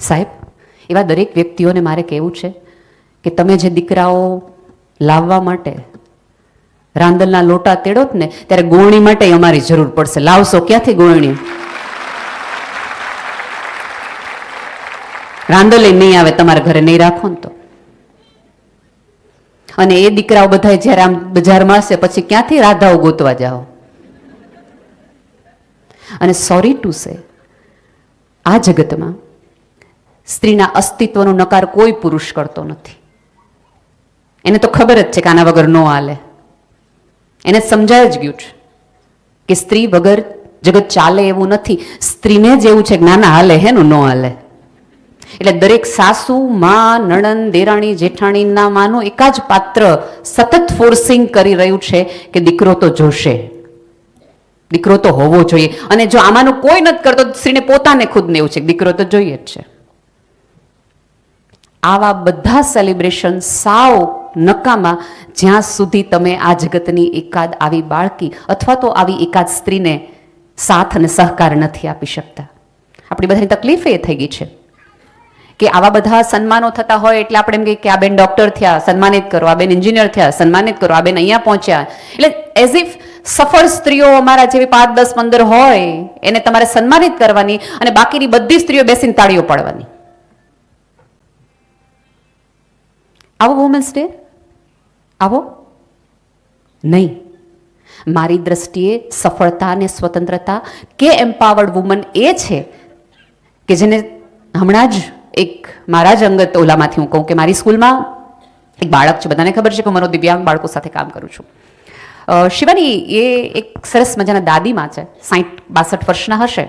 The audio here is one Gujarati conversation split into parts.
સાહેબ, એવા દરેક વ્યક્તિઓને મારે કહેવું છે કે તમે જે દીકરાઓ લાવવા માટે રાંદલના લોટા તેડોત ને, ત્યારે ગોળણી માટે અમારી જરૂર પડશે. લાવશો ક્યાંથી ગોળણી? રાંદલે નહીં આવે, તમારા ઘરે નહીં રાખો ને તો. અને એ દીકરાઓ બધા જ્યારે આમ બજારમાં હશે, પછી ક્યાંથી રાધાઓ ગોતવા જાઓ? અને સોરી ટુ સે, આ જગતમાં સ્ત્રીના અસ્તિત્વનો નકાર કોઈ પુરુષ કરતો નથી. એને તો ખબર જ છે કે આના વગર ન હાલે. એને સમજાય જ ગયું છે કે સ્ત્રી વગર જગત ચાલે એવું નથી. સ્ત્રીને જ એવું છે કે નાના હાલે હેનું ન હાલે. એટલે દરેક સાસુ, માં, નણંદ, દેરાણી, જેઠાણીના માનું એક જ પાત્ર સતત ફોર્સિંગ કરી રહ્યું છે કે દીકરો તો જોશે, દીકરો તો હોવો જોઈએ. અને જો આમાંનું કોઈ નથી કરતો, સ્ત્રીને પોતાને ખુદને એવું છે કે દીકરો તો જોઈએ જ છે. આવા બધા સેલિબ્રેશન સાવ નકામા, જ્યાં સુધી તમે આ જગતની એકાદ આવી બાળકી અથવા તો આવી એકાદ સ્ત્રીને સાથ અને સહકાર નથી આપી શકતા. આપણી બધાની તકલીફ એ થઈ ગઈ છે કે આવા બધા સન્માનો થતા હોય એટલે આપણે એમ કહીએ કે આ બેન ડોક્ટર થયા, સન્માનિત કરો, આ બેન એન્જિનિયર થયા, સન્માનિત કરો, આ બેન અહીંયા પહોંચ્યા. એટલે એઝ ઇફ સફળ સ્ત્રીઓ અમારા જેવી 5, 10, 15 હોય એને તમારે સન્માનિત કરવાની અને બાકીની બધી સ્ત્રીઓ બેસીને તાળીઓ પાડવાની. આવો વુમન્સ ડે? આવો નહીં. મારી દ્રષ્ટિએ સફળતા અને સ્વતંત્રતા કે એમ્પાવર્ડ વુમન એ છે કે જેને હમણાં જ એક મારા જ અંગત ઓલામાંથી હું કહું કે મારી સ્કૂલમાં એક બાળક છે, બધાને ખબર છે કે હું મનોદિવ્યાંગ બાળકો સાથે કામ કરું છું. શિવાની એ એક સરસ મજાના દાદીમાં છે, 60-62 વર્ષના હશે.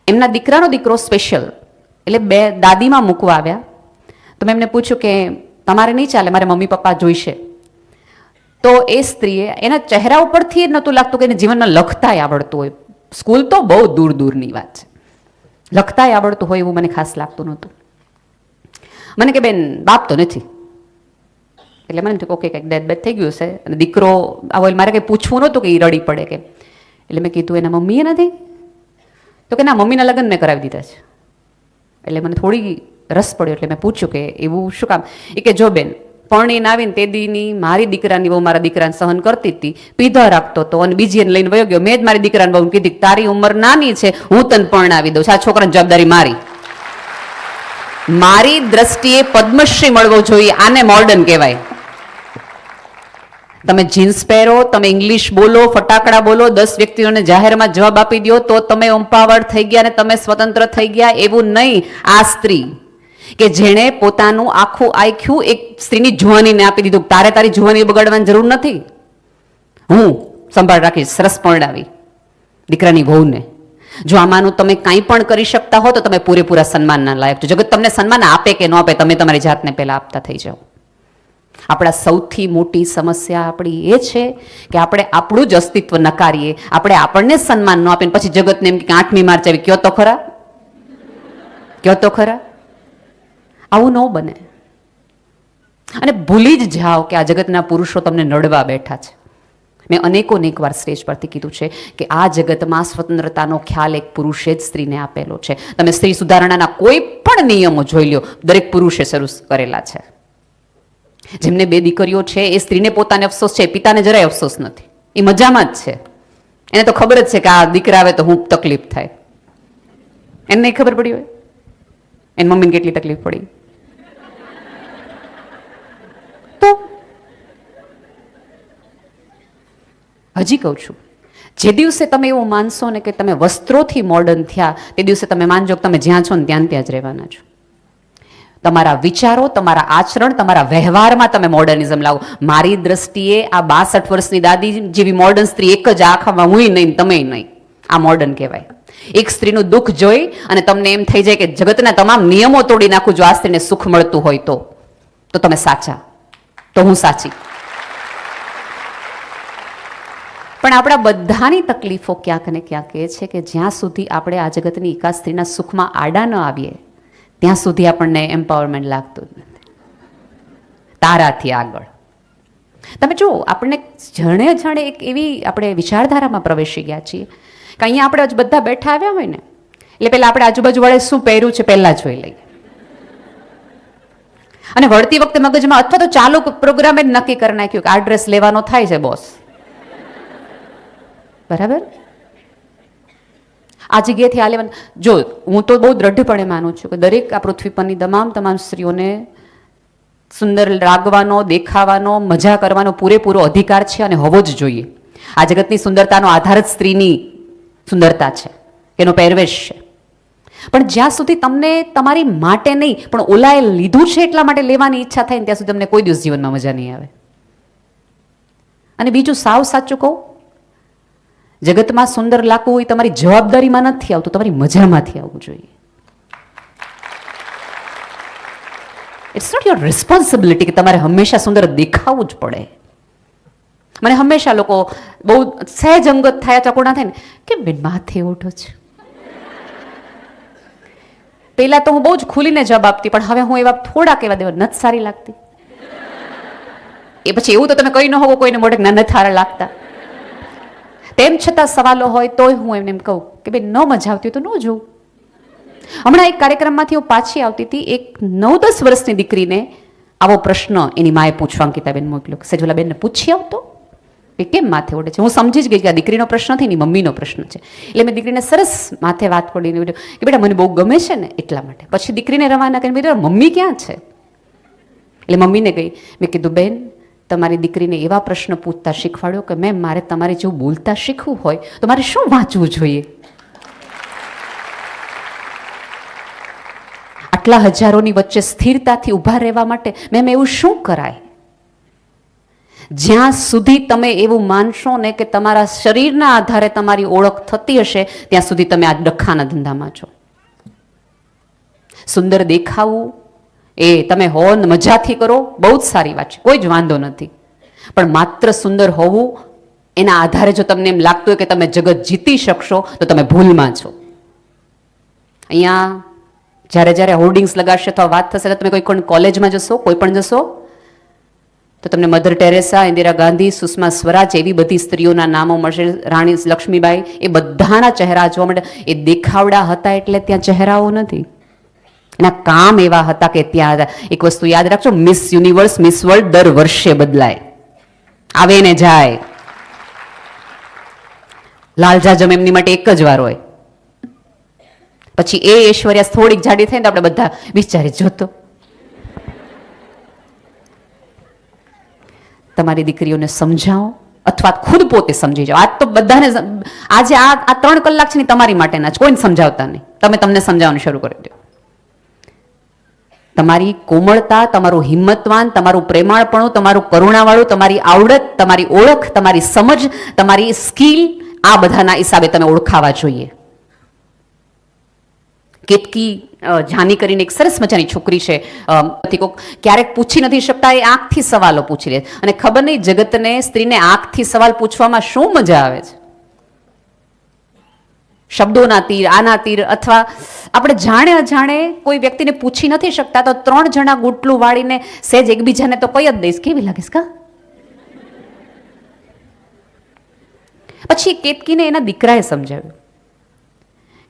એમના દીકરાનો દીકરો સ્પેશિયલ એટલે બે દાદીમાં મૂકવા આવ્યા. તો મેં એમને પૂછ્યું કે તમારે નહીં ચાલે, મારે મમ્મી પપ્પા જોઈશે. તો એ સ્ત્રીએ એના ચહેરા ઉપરથી જ નહોતું લાગતું કે એને જીવનમાં લખતાય આવડતું હોય. સ્કૂલ તો બહુ દૂર દૂરની વાત છે, લખતાય આવડતું હોય એવું મને ખાસ લાગતું નહોતું. મને કે બેન બાપ તો નથી. એટલે મને ઓકે કંઈક ડેથ બેથ થઈ ગયું છે અને દીકરો આવો, મારે કંઈ પૂછવું નહોતું કે એ રડી પડે કે. એટલે મેં કીધું એના મમ્મીએ નથી? તો કે ના, મમ્મીના લગ્ન મેં કરાવી દીધા છે. એટલે મને થોડી રસ પડ્યો એટલે મેં પૂછ્યું કે એવું શું કામ? એ કે જો બેન, પરણીને આવીને તે દીની મારી દીકરાની બહુ મારા દીકરાને સહન કરતી હતી, પીધા રાખતો હતો અને બીજી એને લઈને વયો ગયો. મેં જ મારી દીકરાને બહુ કીધી તારી ઉંમર નાની છે, હું તને પરણાવી દઉં છું, આ છોકરાની જવાબદારી મારી. મારી દ્રષ્ટિએ પદ્મશ્રી મળવો જોઈએ. આને મોડર્ન કહેવાય. તમે જીન્સ પહેરો, તમે ઇંગ્લિશ બોલો, ફટાકડા બોલો, 10 વ્યક્તિઓને જાહેરમાં જવાબ આપી દો તો તમે એમ્પાવર્ડ થઈ ગયા અને તમે સ્વતંત્ર થઈ ગયા, એવું નહીં. આ સ્ત્રી કે જેણે પોતાનું આખું આખ્યું એક સ્ત્રીની જુવાનીને આપી દીધું. તારે તારી જુવાની બગાડવાની જરૂર નથી, હું સંભાળ રાખીશ. સરસ પરણાવી દીકરાની વહુને. જો આમાંનું તમે કાંઈ પણ કરી શકતા હો તો તમે પૂરેપૂરા સન્માનના લાયક છો. જગત તમને સન્માન આપે કે ન આપે, તમે તમારી જાતને પહેલા આપતા થઈ જાઓ. આપણા સૌથી મોટી સમસ્યા આપણી એ છે કે આપણે આપણું જ અસ્તિત્વ નકારીએ, આપણે આપણને સન્માન ન આપીને પછી જગતને એમ કે 8મી માર્ચ આવી, કયો તો ખરા, કયો તો ખરા. આવું ન બને. અને ભૂલી જ જાઓ કે આ જગતના પુરુષો તમને નડવા બેઠા છે. મેં અનેક વાર સ્ટેજ પરથી કીધું છે કે આ જગતમાં સ્વતંત્રતાનો ખ્યાલ એક પુરુષે જ સ્ત્રીને આપેલો છે. તમે સ્ત્રી સુધારણાના કોઈ પણ નિયમો જોઈ લો, દરેક પુરુષે શરૂ કરેલા છે. જેમને 2 દીકરીઓ છે એ સ્ત્રીને પોતાને અફસોસ છે, પિતાને જરાય અફસોસ નથી. એ મજામાં જ છે. એને તો ખબર જ છે કે આ દીકરા આવે તો હું તકલીફ થાય. એને નહીં ખબર પડી હોય એની મમ્મીને કેટલી તકલીફ પડી. તો હજી કહું છું, જે દિવસે તમે એવું માનશો ને કે તમે વસ્ત્રોથી મોડર્ન થયા, તે દિવસે તમે માનજો કે તમે જ્યાં છો ને ત્યાં જ રહેવાના છો. તમારા વિચારો, તમારા આચરણ, તમારા વ્યવહારમાં તમે મોડર્નિઝમ લાવો. મારી દ્રષ્ટિએ આ 62 વર્ષની દાદી જેવી મોડર્ન સ્ત્રી એક જ આખામાં હું નહીં, તમે નહીં. આ મોડર્ન કહેવાય. એક સ્ત્રીનું દુઃખ જોઈ અને તમને એમ થઈ જાય કે જગતના તમામ નિયમો તોડી નાખું જો આ સ્ત્રીને સુખ મળતું હોય તો તમે સાચા, તો હું સાચી. પણ આપણા બધાની તકલીફો ક્યાંક ને ક્યાંક એ છે કે જ્યાં સુધી આપણે આ જગતની એકાદ સ્ત્રીના સુખમાં આડા ન આવીએ ત્યાં સુધી આપણને એમ્પાવરમેન્ટ લાગતું જ નથી. તારાથી આગળ તમે જો, આપણને જાણે એક એવી આપણે વિચારધારામાં પ્રવેશી ગયા છીએ કે અહીંયા આપણે બધા બેઠા આવ્યા હોય ને એટલે પહેલાં આપણે આજુબાજુ વાળે શું પહેર્યું છે પહેલાં જોઈ લઈએ. અને વળતી વખતે મગજમાં અથવા તો ચાલુ પ્રોગ્રામે નક્કી કરી નાખ્યું કે આ ડ્રેસ લેવાનો થાય છે બોસ, બરાબર? આ જગ્યાએથી આ લેવાનું. જો હું તો બહુ દ્રઢપણે માનું છું કે દરેક આ પૃથ્વી પરની તમામ સ્ત્રીઓને સુંદર લાગવાનો, દેખાવાનો, મજા કરવાનો પૂરેપૂરો અધિકાર છે અને હોવો જ જોઈએ. આ જગતની સુંદરતાનો આધાર જ સ્ત્રીની સુંદરતા છે, એનો પહેરવેશ છે. પણ જ્યાં સુધી તમને તમારી માટે નહીં પણ ઓલાએ લીધું છે એટલા માટે લેવાની ઈચ્છા થાય ને ત્યાં સુધી તમને કોઈ દિવસ જીવનમાં મજા નહીં આવે. અને બીજું સાવ સાચું કહું, જગતમાં સુંદર લાગવું હોય તમારી જવાબદારીમાં નથી આવતું, તમારી મજામાંથી આવવું જોઈએ. ઇટ્સ નોટ યોર રિસ્પોન્સિબિલિટી કે તમારે હંમેશા સુંદર દેખાવું જ પડે. મને હંમેશા લોકો બહુ સહેજ અંગત થયા ચકોડા થાય ને કે બેન માથે ઓઢો છે. પહેલા તો હું બહુ જ ખુલીને જવાબ આપતી, પણ હવે હું એવા થોડાક એવા દેવા નથી સારી લાગતી. એ પછી એવું તો તમે કહી ન હોવો કોઈને મોઢે નથી સારા લાગતા. તેમ છતાં સવાલો હોય તોય હું એમને એમ કહું કે બેન ન મજા આવતી હોય તો ન જોઉં. હમણાં એક કાર્યક્રમમાંથી હું પાછી આવતી હતી, એક 9-10 વર્ષની દીકરીને આવો પ્રશ્ન એની માએ પૂછવા અંકિતાબેન મોકલ્યો. સેજોલા બેનને પૂછી આવતો કે કેમ માથે ઓઢે છે. હું સમજી જ ગઈ કે આ દીકરીનો પ્રશ્ન નથી, એની મમ્મીનો પ્રશ્ન છે. એટલે મેં દીકરીને સરસ માથે વાત કરીને કે બેટા મને બહુ ગમે છે ને એટલા માટે. પછી દીકરીને રવાના કરીને બેટા મમ્મી ક્યાં છે? એટલે મમ્મીને ગઈ. મેં કીધું બેન તમારી દીકરીને એવા પ્રશ્ન પૂછતા શીખવાડ્યો કે મેમ મારે તમારે જેવું બોલતા શીખવું હોય તો મારે શું વાંચવું જોઈએ? આટલા હજારોની વચ્ચે સ્થિરતાથી ઊભા રહેવા માટે મેમ એવું શું કરાય? જ્યાં સુધી તમે એવું માનશો ને કે તમારા શરીરના આધારે તમારી ઓળખ થતી હશે ત્યાં સુધી તમે આ ડખાના ધંધામાં છો. સુંદર દેખાવું એ તમે હો મજાથી કરો, બહુ જ સારી વાત છે, કોઈ જ વાંધો નથી. પણ માત્ર સુંદર હોવું એના આધારે જો તમને એમ લાગતું હોય કે તમે જગત જીતી શકશો તો તમે ભૂલમાં છો. અહીંયા જ્યારે હોર્ડિંગ્સ લગાડશે અથવા વાત થશે તમે કોઈ પણ કોલેજમાં જશો, કોઈ પણ જશો તો તમને મધર ટેરેસા, ઇન્દિરા ગાંધી, સુષ્મા સ્વરાજ એવી બધી સ્ત્રીઓના નામો મળશે, રાણી લક્ષ્મીબાઈ, એ બધાના ચહેરા જોવા મળે. એ દેખાવડા હતા એટલે ત્યાં ચહેરાઓ નથી, એના કામ એવા હતા કે ત્યાં એક વસ્તુ યાદ રાખજો, મિસ યુનિવર્સ, મિસ વર્લ્ડ દર વર્ષે બદલાય, આવે ને જાય. લાલ જાજમ એમની માટે એક જ વાર હોય. પછી એ ઐશ્વર્યા થોડીક જાડી થાય ને તો આપણે બધા વિચારી જોતો. તમારી દીકરીઓને સમજાવો અથવા ખુદ પોતે સમજી જાઓ. આજ તો બધાને આજે આ 3 કલાક છે ને તમારી માટેના જ, કોઈને સમજાવતા નહીં. તમે તમને સમજાવવાનું શરૂ કરી દો. તમારી કોમળતા, તમારું હિંમતવાન, તમારું પ્રેમાળપણું, તમારું કરુણાવાળું, તમારી આવડત, તમારી ઓળખ, તમારી સમજ, તમારી સ્કિલ, આ બધાના હિસાબે તમે ઓળખાવા જોઈએ. કેતકી જાની કરીને એક સરસ મજાની છોકરી છે, ક્યારેક પૂછી નથી શકતા, એ આંખથી સવાલો પૂછી લે. અને ખબર નહીં જગતને, સ્ત્રીને આંખથી સવાલ પૂછવામાં શું મજા આવે છે. શબ્દોના તીર, આના તીર, અથવા આપણે જાણે અજાણે કોઈ વ્યક્તિને પૂછી નથી શકતા તો 3 જણા ગુટલું વાળીને સહેજ એકબીજાને તો કઈ જ દઈશ, કેવી લાગીશ કા? પછી કેતકીને એના દીકરાએ સમજાવ્યું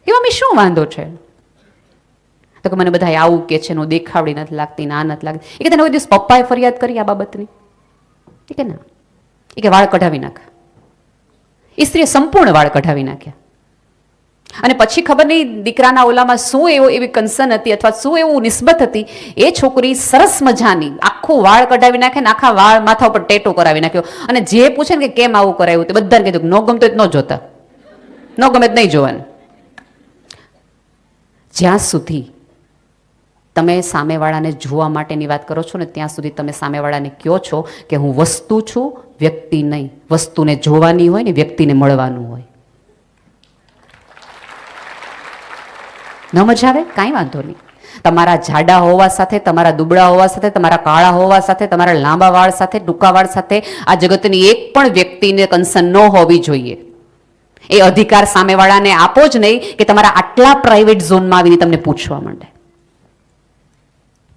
કે મમ્મી શું વાંધો છે? તો કે મને બધા આવું કે છે, દેખાવડી નથી લાગતી, ના નથી લાગતી. એ કે તને કોઈ દિવસ પપ્પાએ ફરિયાદ કરી આ બાબતની? એ કે ના. એ કે વાળ કઢાવી નાખ. એ સ્ત્રીએ સંપૂર્ણ વાળ કઢાવી નાખ્યા. અને પછી ખબર નહીં દીકરાના ઓલામાં શું એવી કન્સર્ન હતી અથવા શું એવું નિસ્બત હતી, એ છોકરી સરસ મજાની આખું વાળ કઢાવી નાખે ને આખા વાળ માથા ઉપર ટેટો કરાવી નાખ્યો. અને જે પૂછે ને કે કેમ આવું કરાયું તે બધાને કીધું ન ગમતો ન જોતા, ન ગમે જ નહીં જોવાનું. જ્યાં સુધી તમે સામેવાળાને જોવા માટેની વાત કરો છો ને ત્યાં સુધી તમે સામેવાળાને કહો છો કે હું વસ્તુ છું, વ્યક્તિ નહીં. વસ્તુને જોવાની હોય ને વ્યક્તિને મળવાનું હોય. ન મજા આવે કાંઈ વાંધો નહીં. તમારા જાડા હોવા સાથે, તમારા દુબળા હોવા સાથે, તમારા કાળા હોવા સાથે, તમારા લાંબા વાળ સાથે, ટૂંકા વાળ સાથે આ જગતની એક પણ વ્યક્તિને કન્સર્ન ન હોવી જોઈએ. એ અધિકાર સામેવાળાને આપો જ નહીં કે તમારા આટલા પ્રાઇવેટ ઝોનમાં આવીને તમને પૂછવા માંડે.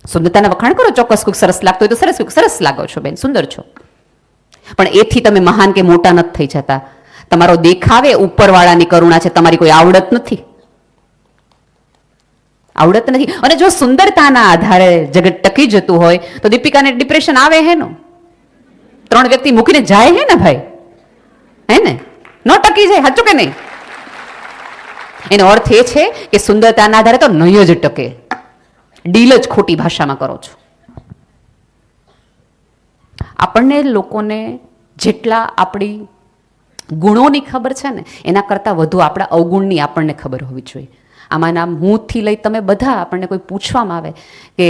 સુંદરતાના વખાણ કરો, ચોક્કસ કોઈક સરસ લાગતો હોય તો સરસ, સરસ લાગો છો બેન, સુંદર છો, પણ એથી તમે મહાન કે મોટા નથી થઈ જતા. તમારો દેખાવે ઉપરવાળાની કરુણા છે, તમારી કોઈ આવડત નથી. આવડત નથી. અને જો સુંદરતાના આધારે જગત ટકી જતું હોય તો દીપિકાને ડિપ્રેશન આવે હે નો? 3 વ્યક્તિ મૂકીને જાય હે ને ભાઈ, હે ને? ન ટકી જાય, સાચું કે નહીં? એનો અર્થ એ છે કે સુંદરતાના આધારે તો નહીં જ ટકે. ડીલ જ ખોટી ભાષામાં કરો છો. આપણને લોકોને જેટલા આપણી ગુણોની ખબર છે ને એના કરતાં વધુ આપણા અવગુણની આપણને ખબર હોવી જોઈએ. આમાંના હુંથી લઈ તમે બધા આપણને કોઈ પૂછવામાં આવે કે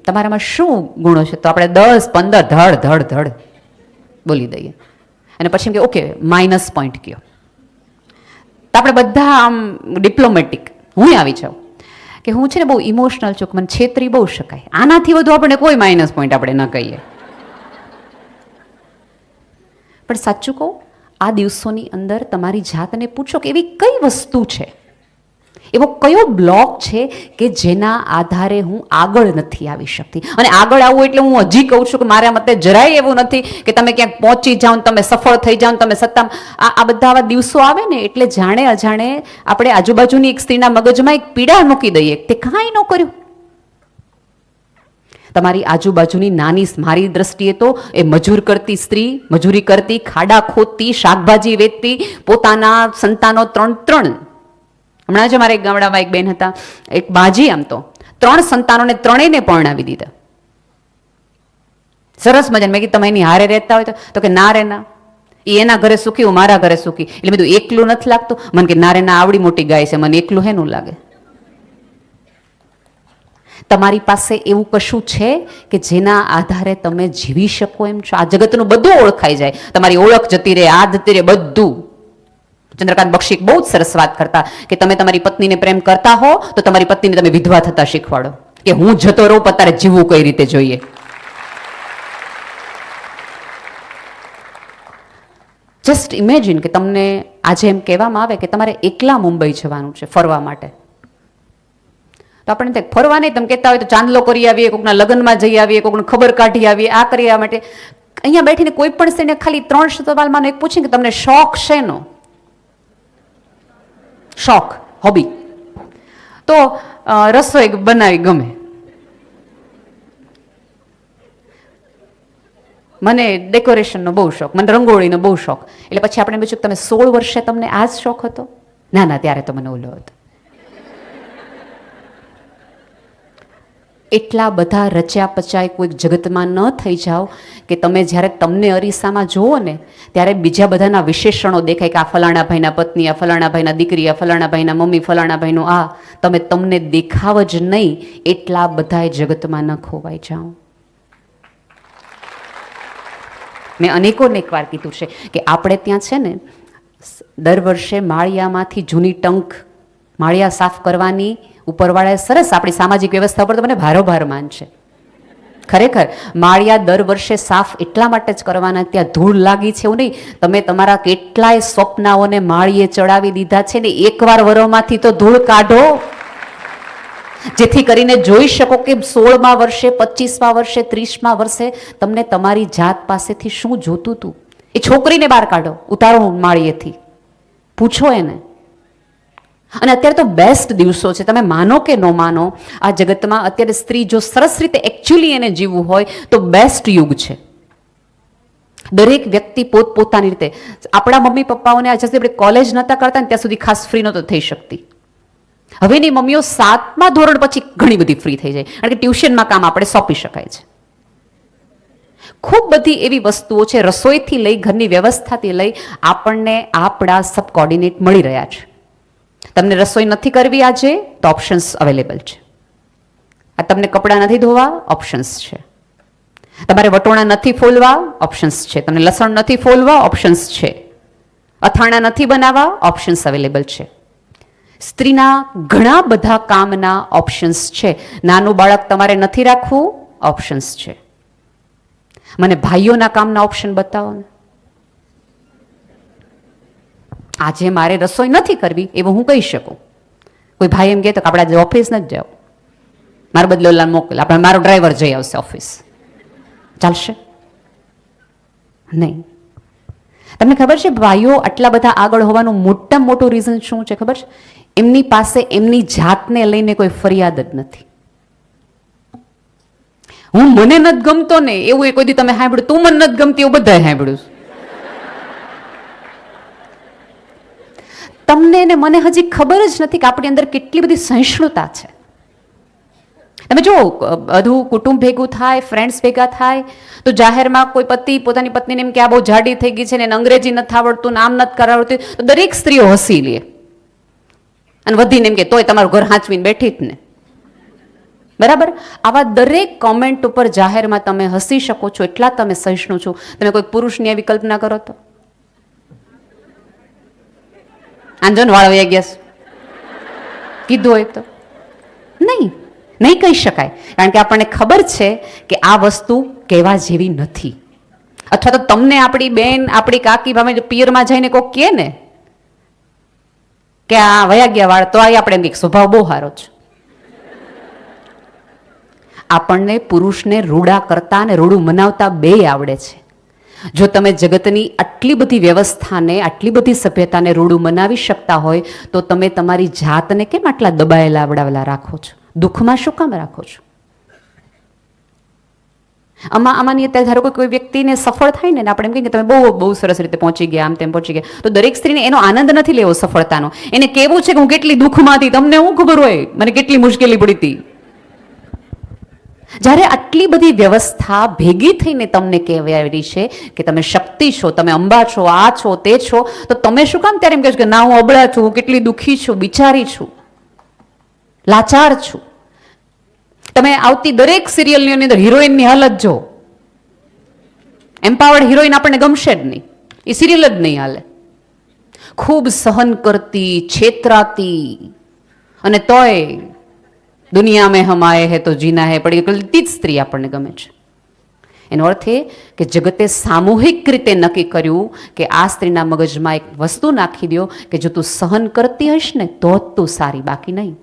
તમારામાં શું ગુણો છે તો આપણે 10, 15 ધડ ધડ ધડ બોલી દઈએ. અને પછી એમ કે ઓકે માઇનસ પોઈન્ટ કયો. તો આપણે બધા આમ ડિપ્લોમેટિક, હું આવી જાઉં કે હું છે ને બહુ ઇમોશનલ છું, મને છેતરી બહુ શકાય. આનાથી વધુ આપણે કોઈ માઇનસ પોઈન્ટ આપણે ન કહીએ. પણ સાચું કહું, આ દિવસોની અંદર તમારી જાતને પૂછો કે એવી કઈ વસ્તુ છે, એવો કયો બ્લોક છે કે જેના આધારે હું આગળ નથી આવી શકતી. અને આગળ આવવું એટલે હું હજી કહું છું કે મારા મતે જરાય એવું નથી કે તમે ક્યાંક પહોંચી જાઓ, તમે સફળ થઈ જાઓ, તમે સત્તા. આ બધા આવા દિવસો આવે ને એટલે જાણે અજાણે આપણે આજુબાજુની એક સ્ત્રીના મગજમાં એક પીડા મૂકી દઈએ, તે કાંઈ ન કર્યું. તમારી આજુબાજુની નાની, મારી દ્રષ્ટિએ તો એ મજૂર કરતી સ્ત્રી, મજૂરી કરતી, ખાડા ખોદતી, શાકભાજી વેચતી, પોતાના સંતાનો 3 હમણાં જ અમારે એક ગામડામાં એક બેન હતા, એક બાજી, આમ તો 3 સંતાનોને 3ને પરણાવી દીધા. સરસ મજાને. મેં કીધું તમે એની હારે રહેતા હોય તો કે ના રે ના, એ એના ઘરે સુખી, હું મારા ઘરે સુખી. એટલે મેં કીધું એકલું નથી લાગતું? મને કે ના રે ના, આવડી મોટી ગાય છે, મને એકલું હેનું લાગે. તમારી પાસે એવું કશું છે કે જેના આધારે તમે જીવી શકો એમ છો? આ જગતનું બધું ઓળખાઈ જાય, તમારી ઓળખ જતી રહે, આ જતી રહે, બધું. ચંદ્રકાંત બક્ષી બહુ જ સરસ વાત કરતા કે તમે તમારી પત્નીને પ્રેમ કરતા હો તો તમારી પત્નીને તમે વિધવા થતા શીખવાડો, કે હું જતો રહું પણ તારે જીવવું કઈ રીતે જોઈએ. જસ્ટ ઇમેજિન કે તમને આજે એમ કહેવામાં આવે કે તમારે એકલા મુંબઈ જવાનું છે ફરવા માટે. તો આપણે ફરવા નહીં, તમે કહેતા હોય તો ચાંદલો કરી આવીએ, કોઈકના લગ્નમાં જઈ આવીએ, કોઈકને ખબર કાઢી આવીએ, આ કરી આ માટે. અહીંયા બેઠીને કોઈ પણ સ્ત્રીને ખાલી 3 સવાલમાં એક પૂછે કે તમને શોખ શેનો? શોખ, હોબી. તો રસોઈ બનાવી ગમે, મને ડેકોરેશનનો બહુ શોખ, મને રંગોળીનો બહુ શોખ. એટલે પછી આપણે પૂછ્યું કે તમે 16 વર્ષે તમને આ જ શોખ હતો? ના ના, ત્યારે તો મને ઓલો હતો. એટલા બધા રચ્યા પચાય કોઈક જગતમાં ન થઈ જાઓ કે તમે જ્યારે તમને અરીસામાં જુઓ ને ત્યારે બીજા બધાના વિશેષણો દેખાય કે આ ફલાણા ભાઈના પત્ની, આ ફલાણા ભાઈના દીકરી, આ ફલાણા ભાઈના મમ્મી, ફલાણા ભાઈનું આ. તમને દેખાવ જ નહીં એટલા બધા જગતમાં ન ખોવાઈ જાઓ. મેં અનેક વાર કીધું છે કે આપણે ત્યાં છે ને દર વર્ષે માળિયામાંથી જૂની ટંક, માળિયા સાફ કરવાની ઉપરવાળાએ સરસ આપણી સામાજિક વ્યવસ્થા પર તો મને ભારોભાર માન છે. ખરેખર માળિયા દર વર્ષે સાફ એટલા માટે જ કરવાના, ત્યાં ધૂળ લાગી છે એવું નહીં. તમે તમારા કેટલાય સ્વપ્નાઓને માળીએ ચડાવી દીધા છે ને, એકવાર વરોમાંથી તો ધૂળ કાઢો, જેથી કરીને જોઈ શકો કે 16મા વર્ષે, 25મા વર્ષે, 30મા વર્ષે તમને તમારી જાત પાસેથી શું જોતું હતું. એ છોકરીને બહાર કાઢો, ઉતારો માળીએથી, પૂછો એને. અને અત્યારે તો બેસ્ટ દિવસો છે, તમે માનો કે ન માનો, આ જગતમાં અત્યારે સ્ત્રી જો સરસ રીતે એકચ્યુઅલી એને જીવવું હોય તો બેસ્ટ યુગ છે. દરેક વ્યક્તિ પોતપોતાની રીતે. આપણા મમ્મી પપ્પાઓને આજે આપણે કોલેજ નહોતા કરતા ને ત્યાં સુધી ખાસ ફ્રી નહોતો થઈ શકતી. હવેની મમ્મીઓ 7મા ધોરણ પછી ઘણી બધી ફ્રી થઈ જાય, કારણ કે ટ્યુશનમાં કામ આપણે સોંપી શકાય છે. ખૂબ બધી એવી વસ્તુઓ છે, રસોઈથી લઈ, ઘરની વ્યવસ્થાથી લઈ, આપણને આપણા સબ કોર્ડિનેટ મળી રહ્યા છે. તમને રસોઈ નથી કરવી આજે તો ઓપ્શન્સ અવેલેબલ છે. આ તમને કપડાં નથી ધોવા, ઓપ્શન્સ છે. તમારે વટોણા નથી ફોલવા, ઓપ્શન્સ છે. તમને લસણ નથી ફોલવા, ઓપ્શન્સ છે. અથાણા નથી બનાવવા, ઓપ્શન્સ અવેલેબલ છે. સ્ત્રીના ઘણા બધા કામના ઓપ્શન્સ છે. નાનું બાળક તમારે નથી રાખવું, ઓપ્શન્સ છે. મને ભાઈઓના કામના ઓપ્શન બતાવો ને. આજે મારે રસોઈ નથી કરવી એવું હું કહી શકું. કોઈ ભાઈ એમ કહે તો આપણે આજે ઓફિસ નથી જાવ, મારો બદલો મોકલ, આપણે મારો ડ્રાઈવર જઈ આવશે ઓફિસ, ચાલશે? નહીં. તમને ખબર છે ભાઈઓ આટલા બધા આગળ હોવાનું મોટામાં મોટું રીઝન શું છે ખબર છે? એમની પાસે એમની જાતને લઈને કોઈ ફરિયાદ જ નથી. હું મને નથી ગમતો ને એવું કોઈ દી તમે સાંભળ્યું? તું મને નથી ગમતી એવું બધાએ સાંભળ્યું. તમને ને મને હજી ખબર જ નથી કે આપણી અંદર કેટલી બધી સહિષ્ણુતા છે. તમે જો બધું કુટુંબ ભેગું થાય, ફ્રેન્ડ્સ ભેગા થાય, તો જાહેરમાં કોઈ પતિ પોતાની પત્નીને એમ કે આ બહુ જાડી થઈ ગઈ છે ને અંગ્રેજી નથી આવડતું, નામ નથી કરાવડતું, તો દરેક સ્ત્રીઓ હસી લે અને વધીને એમ કે તોય તમારું ઘર હાંચવીને બેઠી જ ને. બરાબર? આવા દરેક કોમેન્ટ ઉપર જાહેરમાં તમે હસી શકો છો, એટલા તમે સહિષ્ણુ છો. તમે કોઈ પુરુષની આવી કલ્પના કરો તો આંજન વાળવા ગયા કીધું હોય તો નહીં કહી શકાય, કારણ કે આપણને ખબર છે કે આ વસ્તુ કહેવા જેવી નથી. અથવા તો તમને આપણી બેન, આપણી કાકી ભામે પિયરમાં જઈને કોક કહે ને કે આ વયા ગયા વાળ, તો આપણે એમ કે સ્વભાવ બહુ સારો છે. આપણને પુરુષને રૂડા કરતા અને રૂડું મનાવતા બે આવડે છે. જો તમે જગતની આટલી બધી વ્યવસ્થાને, આટલી બધી સભ્યતાને રૂડું મનાવી શકતા હોય તો તમે તમારી જાતને કેમ આટલા દબાયેલા આવડાવેલા રાખો છો? દુઃખમાં શું કામ રાખો છો? આમાંની અત્યારે ધારો કોઈ વ્યક્તિને સફળ થાય ને આપણે એમ કહીએ કે તમે બહુ સરસ રીતે પહોંચી ગયા, આમ તેમ પહોંચી ગયા, તો દરેક સ્ત્રીને એનો આનંદ નથી લેવો સફળતાનો. એને કહેવું છે કે હું કેટલી દુઃખમાં હતી, તમને શું ખબર હોય મને કેટલી મુશ્કેલી પડી હતી. જ્યારે આટલી બધી વ્યવસ્થા ભેગી થઈને તમને કહેવાયેલી છે કે તમે શક્તિ છો, તમે અંબા છો, આ છો, તે છો, તો તમે શું કામ ત્યારે એમ કહો છો કે ના હું અબળા છું, હું કેટલી દુઃખી છું, બિચારી છું, લાચાર છું? તમે આવતી દરેક સિરિયલની અંદર હિરોઈનની હાલત જો, એમ્પાવર્ડ હિરોઈન આપણને ગમશે જ નહીં, એ સિરિયલ જ નહીં હાલે. ખૂબ સહન કરતી, છેતરાતી, અને તોય દુનિયા મેં હમ આયે હે તો જીના હે પડી ગઈ જ સ્ત્રી આપણને ગમે છે. એનો અર્થ એ કે જગતે સામૂહિક રીતે નક્કી કર્યું કે આ સ્ત્રીના મગજમાં એક વસ્તુ નાખી દો કે જો તું સહન કરતી હશ ને તો જ તું સારી, બાકી નહીં.